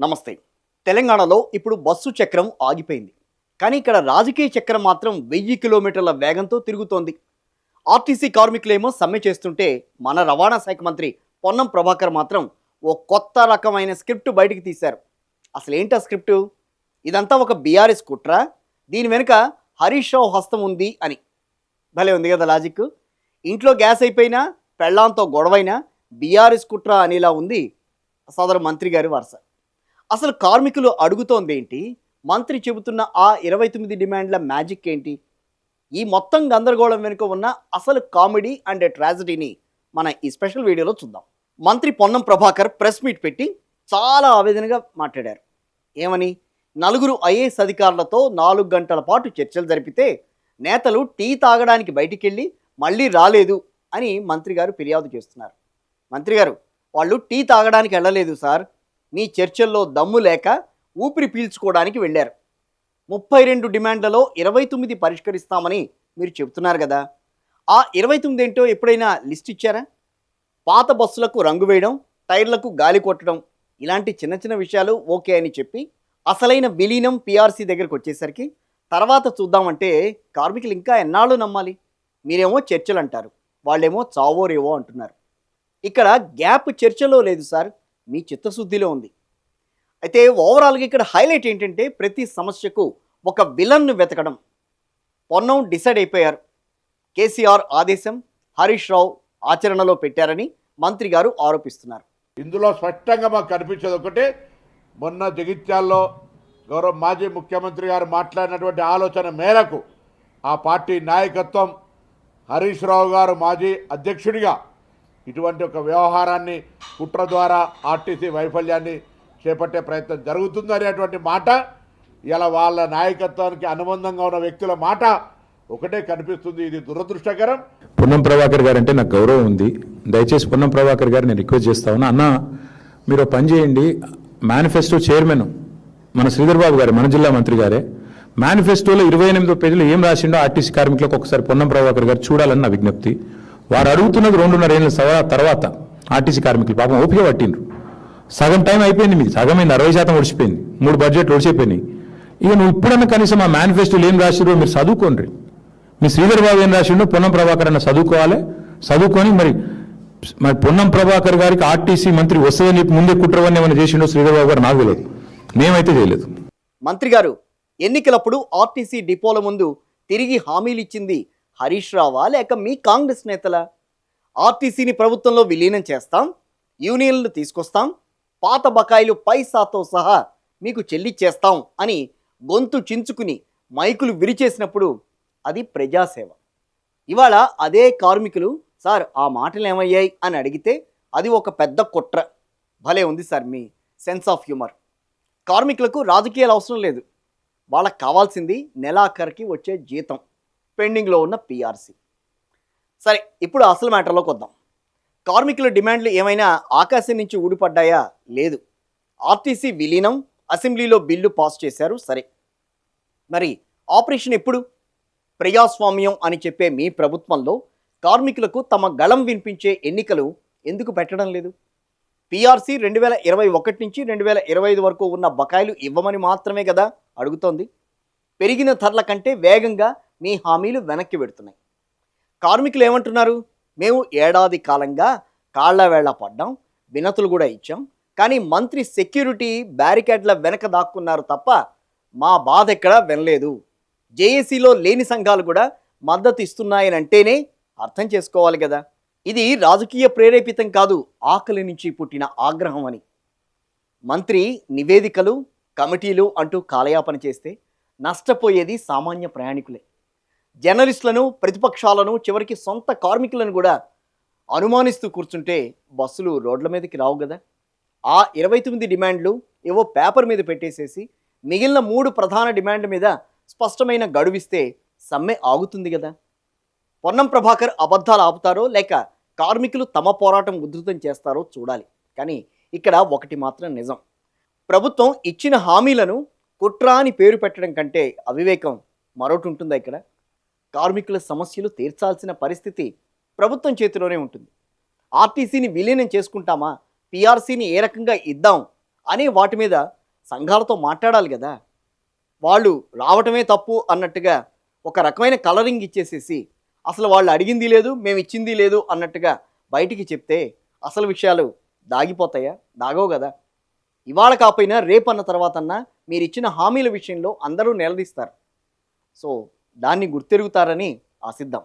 నమస్తే. తెలంగాణలో ఇప్పుడు బస్సు చక్రం ఆగిపోయింది. కానీ ఇక్కడ రాజకీయ చక్రం మాత్రం 1000 కిలోమీటర్ల వేగంతో తిరుగుతోంది. ఆర్టీసీ కార్మికులేమో సమ్మె చేస్తుంటే మన రవాణా శాఖ మంత్రి పొన్నం ప్రభాకర్ మాత్రం ఓ కొత్త రకమైన స్క్రిప్ట్ బయటికి తీశారు. అసలు ఏంటి ఆ స్క్రిప్టు? ఇదంతా ఒక బీఆర్ఎస్ కుట్ర, దీని వెనుక హరీష్ రావు హస్తం ఉంది అని. భలే ఉంది కదా లాజిక్. ఇంట్లో గ్యాస్ అయిపోయినా, పెళ్ళాంతో గొడవైనా బీఆర్ఎస్ కుట్ర అనేలా ఉంది సదరు మంత్రి గారి వరుస. అసలు కార్మికులు అడుగుతోంది ఏంటి? మంత్రి చెబుతున్న ఆ 29 డిమాండ్ల మ్యాజిక్ ఏంటి? ఈ మొత్తం గందరగోళం వెనుక ఉన్న అసలు కామెడీ అండ్ ట్రాజడీని మన ఈ స్పెషల్ వీడియోలో చూద్దాం. మంత్రి పొన్నం ప్రభాకర్ ప్రెస్ మీట్ పెట్టి చాలా ఆవేదనగా మాట్లాడారు. ఏమని? 4 ఐఏఎస్ అధికారులతో 4 గంటల పాటు చర్చలు జరిపితే నేతలు టీ తాగడానికి బయటికెళ్ళి మళ్ళీ రాలేదు అని మంత్రి గారు ఫిర్యాదు చేస్తున్నారు. మంత్రి గారు, వాళ్ళు టీ తాగడానికి వెళ్ళలేదు సార్, మీ చర్చల్లో దమ్ము లేక ఊపిరి పీల్చుకోవడానికి వెళ్ళారు. 32 డిమాండ్లలో 29 పరిష్కరిస్తామని మీరు చెబుతున్నారు కదా, ఆ 29 ఏంటో ఎప్పుడైనా లిస్ట్ ఇచ్చారా? పాత బస్సులకు రంగు వేయడం, టైర్లకు గాలి కొట్టడం, ఇలాంటి చిన్న చిన్న విషయాలు ఓకే అని చెప్పి అసలైన విలీనం పీఆర్సీ దగ్గరకు వచ్చేసరికి తర్వాత చూద్దామంటే కార్మికులు ఇంకా ఎన్నాళ్ళు నమ్మాలి? మీరేమో చర్చలు అంటారు, వాళ్ళేమో చావో రేవో అంటున్నారు. ఇక్కడ గ్యాప్ చర్చలో లేదు సార్, మీ చిత్తశుద్ధిలో ఉంది. అయితే ఓవరాల్గా ఇక్కడ హైలైట్ ఏంటంటే ప్రతి సమస్యకు ఒక విలన్ను వెతకడం. పొన్నం డిసైడ్ అయిపోయారు. కేసీఆర్ ఆదేశం హరీష్ రావు ఆచరణలో పెట్టారని మంత్రి గారు ఆరోపిస్తున్నారు. ఇందులో స్పష్టంగా మాకు కనిపించేది ఒకటే, మొన్న జగిత్యాల్లో గౌరవ మాజీ ముఖ్యమంత్రి గారు మాట్లాడినటువంటి ఆలోచన మేరకు ఆ పార్టీ నాయకత్వం, హరీష్ రావు గారు మాజీ అధ్యక్షుడిగా ఇటువంటి ఒక వ్యవహారాన్ని కుట్ర ద్వారా ఆర్టీసీ వైఫల్యాన్ని చేపట్టే ప్రయత్నం జరుగుతుంది అనేటువంటి మాట ఇలా వాళ్ళ నాయకత్వానికి అనుబంధంగా ఉన్న వ్యక్తుల మాట ఒకటే కనిపిస్తుంది. ఇది దురదృష్టకరం. పొన్నం ప్రభాకర్ గారు అంటే నాకు గౌరవం ఉంది. దయచేసి పొన్నం ప్రభాకర్ గారు నేను రిక్వెస్ట్ చేస్తా ఉన్నా, అన్న మీరు పని చేయండి, మేనిఫెస్టో చైర్మన్ మన శ్రీధర్ బాబు గారు, మన జిల్లా మంత్రి గారే, మేనిఫెస్టోలో 28 పేజీలు ఏం రాసిండో ఆర్టీసీ కార్మికులకు ఒకసారి పొన్నం ప్రభాకర్ గారు చూడాలని నా విజ్ఞప్తి. వారు అడుగుతున్నది 2.5 ఏళ్ళ తర్వాత ఆర్టీసీ కార్మికులు పాపం ఓపిక పట్టిండ్రు. సగం టైం అయిపోయింది, మీకు సగమైంది, 60% ఒడిచిపోయింది, 3 బడ్జెట్లు ఒడిచిపోయినాయి. ఇక నువ్వు ఇప్పుడన్నా కనీసం ఆ మేనిఫెస్టోలు ఏం రాసిరో మీరు చదువుకోండి. మీ శ్రీధర్ బాబు ఏం రాసిండో పొన్నం ప్రభాకర్ అన్న చదువుకొని మరి పొన్నం ప్రభాకర్ గారికి ఆర్టీసీ మంత్రి వస్తుందని చెప్పి ముందే కుట్రవన్నీ ఏమైనా చేసిండో శ్రీధర్ బాబు గారు నాకు తెలియదు, మేమైతే చేయలేదు. మంత్రి గారు, ఎన్నికలప్పుడు ఆర్టీసీ డిపోల ముందు తిరిగి హామీలు ఇచ్చింది హరీష్ రావా లేక మీ కాంగ్రెస్ నేతలా? ఆర్టీసీని ప్రభుత్వంలో విలీనం చేస్తాం, యూనియన్లు తీసుకొస్తాం, పాత బకాయిలు పైసాతో సహా మీకు చెల్లిచ్చేస్తాం అని గొంతు చించుకుని మైకులు విరిచేసినప్పుడు అది ప్రజాసేవ. ఇవాళ అదే కార్మికులు సార్ ఆ మాటలు ఏమయ్యాయి అని అడిగితే అది ఒక పెద్ద కుట్ర. భలే ఉంది sir me sense of humour. కార్మికులకు రాజకీయాలు అవసరం లేదు, వాళ్ళకి కావాల్సింది నెలాఖరికి వచ్చే జీతం, పెండింగ్లో ఉన్న పీఆర్సీ. సరే, ఇప్పుడు అసలు మ్యాటర్లోకి వద్దాం. కార్మికుల డిమాండ్లు ఏమైనా ఆకాశం నుంచి ఊడిపడ్డాయా? లేదు. ఆర్టీసీ విలీనం, అసెంబ్లీలో బిల్లు పాస్ చేశారు, సరే. మరి ఆపరేషన్ ఎప్పుడు? ప్రజాస్వామ్యం అని చెప్పే మీ ప్రభుత్వంలో కార్మికులకు తమ గళం వినిపించే ఎన్నికలు ఎందుకు పెట్టడం లేదు? పీఆర్సీ 2021 నుంచి 2025 వరకు ఉన్న బకాయిలు ఇవ్వమని మాత్రమే కదా అడుగుతోంది. పెరిగిన ధరల కంటే వేగంగా మీ హామీలు వెనక్కి పెడుతున్నాయి. కార్మికులు ఏమంటున్నారు? మేము ఏడాది కాలంగా కాళ్ల వేళ్ల పడ్డాం, వినతులు కూడా ఇచ్చాం, కానీ మంత్రి సెక్యూరిటీ బ్యారికేడ్ల వెనక దాక్కున్నారు తప్ప మా బాధ ఎక్కడా వినలేదు. జేఏసీలో లేని సంఘాలు కూడా మద్దతు ఇస్తున్నాయని అంటేనే అర్థం చేసుకోవాలి కదా, ఇది రాజకీయ ప్రేరేపితం కాదు, ఆకలి నుంచి పుట్టిన ఆగ్రహం అని. మంత్రి నివేదికలు, కమిటీలు అంటూ కాలయాపన చేస్తే నష్టపోయేది సామాన్య ప్రయాణికులే. జర్నలిస్టులను, ప్రతిపక్షాలను, చివరికి సొంత కార్మికులను కూడా అనుమానిస్తూ కూర్చుంటే బస్సులు రోడ్ల మీదకి రావు కదా. ఆ 29 డిమాండ్లు ఏవో పేపర్ మీద పెట్టేసేసి మిగిలిన 3 ప్రధాన డిమాండ్ల మీద స్పష్టమైన గడువిస్తే సమ్మె ఆగుతుంది కదా. పొన్నం ప్రభాకర్ అబద్ధాలు ఆపుతారో లేక కార్మికులు తమ పోరాటం ఉధృతం చేస్తారో చూడాలి. కానీ ఇక్కడ ఒకటి మాత్రం నిజం, ప్రభుత్వం ఇచ్చిన హామీలను కుట్ర అని పేరు పెట్టడం కంటే అవివేకం మరొకటి ఉంటుందా? ఇక్కడ కార్మికుల సమస్యలు తీర్చాల్సిన పరిస్థితి ప్రభుత్వం చేతిలోనే ఉంటుంది. ఆర్టీసీని విలీనం చేసుకుంటామా, పీఆర్సీని ఏ రకంగా ఇద్దాం అనే వాటి మీద సంఘాలతో మాట్లాడాలి కదా. వాళ్ళు రావటమే తప్పు అన్నట్టుగా ఒక రకమైన కలరింగ్ ఇచ్చేసేసి అసలు వాళ్ళు అడిగింది లేదు మేము ఇచ్చింది లేదు అన్నట్టుగా బయటికి చెప్తే అసలు విషయాలు దాగిపోతాయా? దాగవు కదా. ఇవాళ కాకపోయినా రేపు అన్న తర్వాతన్నా మీరు ఇచ్చిన హామీల విషయంలో అందరూ నిలదీస్తారు. సో దాన్ని గుర్తెరుగుతారని ఆశిద్దాం.